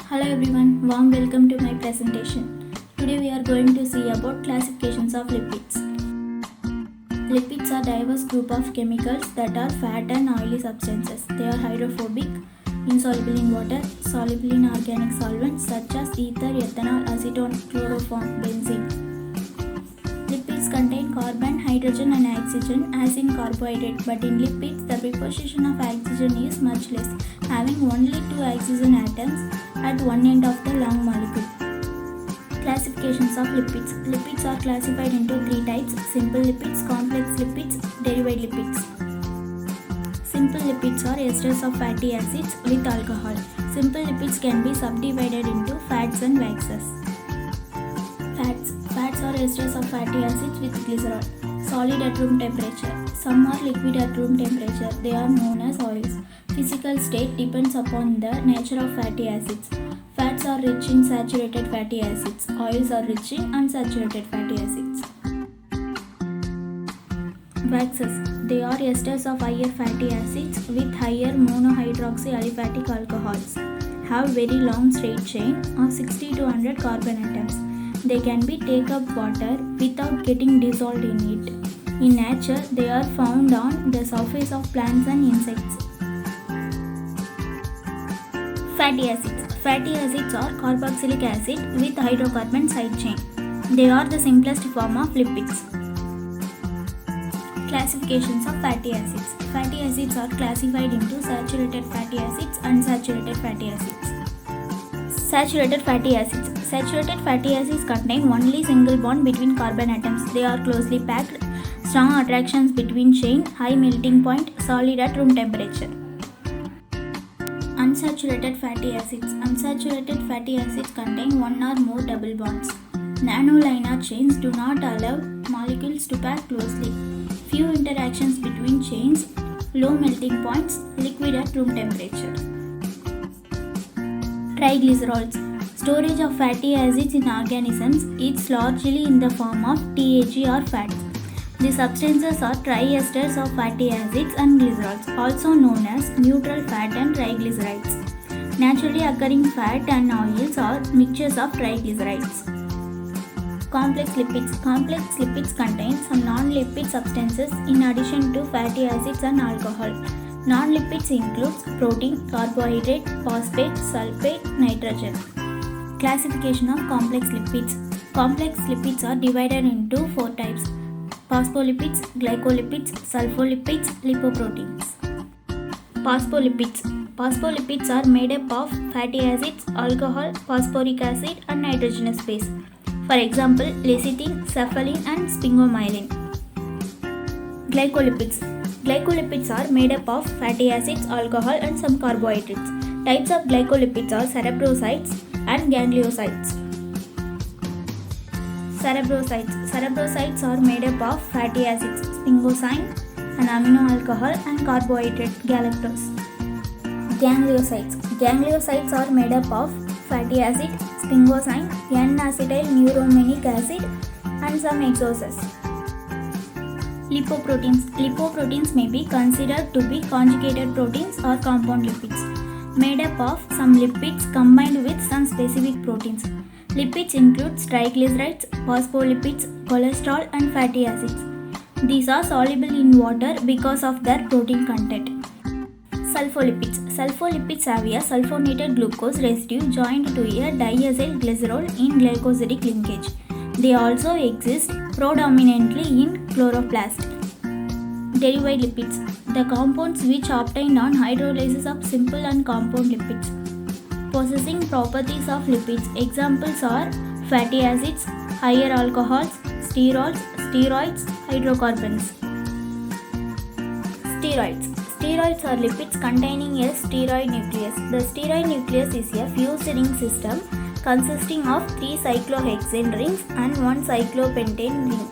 Hello everyone, warm welcome to my presentation. Today we are going to see about classifications of lipids. Lipids are diverse group of chemicals that are fat and oily substances. They are hydrophobic, insoluble in water, soluble in organic solvents such as ether, ethanol, acetone, chloroform, benzene. Lipids contain carbon, hydrogen and oxygen as in carbohydrate, but in lipids the preposition of oxygen is much less, having only 2 oxygen atoms at one end of the long molecule. Classifications of lipids. Lipids are classified into 3 types: simple lipids, complex lipids, derived lipids. Simple lipids are esters of fatty acids with alcohol. Simple lipids can be subdivided into fats and waxes. Fats are esters of fatty acids with glycerol. Solid at room temperature. Some are liquid at room temperature. They are known as oils. Physical state depends upon the nature of fatty acids. Fats are rich in saturated fatty acids. Oils are rich in unsaturated fatty acids. Waxes. They are esters of higher fatty acids with higher monohydroxy aliphatic alcohols. Have very long straight chain of 60 to 100 carbon atoms. They can be take up water without getting dissolved in it. In nature, they are found on the surface of plants and insects. Fatty acids. Fatty acids are carboxylic acid with hydrocarbon side chain. They are the simplest form of lipids. Classifications of fatty acids. Fatty acids are classified into saturated fatty acids and unsaturated fatty acids. Saturated fatty acids. Saturated fatty acids contain only single bond between carbon atoms. They are closely packed, strong attractions between chain, high melting point, solid at room temperature. Unsaturated fatty acids. Unsaturated fatty acids contain one or more double bonds. Nanolinear chains do not allow molecules to pack closely. Few interactions between chains, low melting points, liquid at room temperature. Triglycerols. Storage of fatty acids in organisms is largely in the form of TAG or fats. The substances are triesters of fatty acids and glycerols, also known as neutral fat and triglycerides. Naturally occurring fat and oils are mixtures of triglycerides. Complex lipids. Complex lipids contain some non-lipid substances in addition to fatty acids and alcohol. Non-lipids includes protein, carbohydrate, phosphate, sulfate, nitrogen. Classification of complex lipids. Complex lipids are divided into 4 types: phospholipids, glycolipids, sulfolipids, lipoproteins. Phospholipids. Phospholipids are made up of fatty acids, alcohol, phosphoric acid and nitrogenous base. For example, lecithin, cephalin and sphingomyelin. Glycolipids. Glycolipids are made up of fatty acids, alcohol and some carbohydrates. Types of glycolipids are cerebrosides and gangliosides. Cerebrosides are made up of fatty acids, sphingosine, an amino alcohol and carbohydrate, galactose. Gangliosides are made up of fatty acid, sphingosine, N-acetyl neurominic acid and some exoses. Lipoproteins may be considered to be conjugated proteins or compound lipids, made up of some lipids combined with some specific proteins. Lipids include triglycerides, phospholipids, cholesterol and fatty acids. These are soluble in water because of their protein content. Sulfolipids have a sulfonated glucose residue joined to a diacyl glycerol in glycosidic linkage. They also exist predominantly in chloroplast. Derived lipids. The compounds which are obtained on hydrolysis of simple and compound lipids. Possessing properties of lipids. Examples are fatty acids, higher alcohols, sterols, steroids, hydrocarbons. Steroids are lipids containing a steroid nucleus. The steroid nucleus is a fused ring system consisting of 3 cyclohexane rings and 1 cyclopentane ring.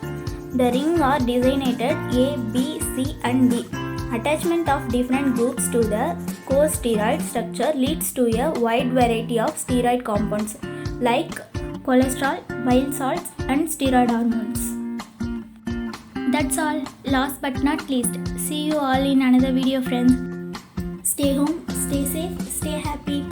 The rings are designated A, B, C and D. Attachment of different groups to the core steroid structure leads to a wide variety of steroid compounds like cholesterol, bile salts and steroid hormones. That's all. Last but not least, see you all in another video, friends. Stay home, stay safe, stay happy.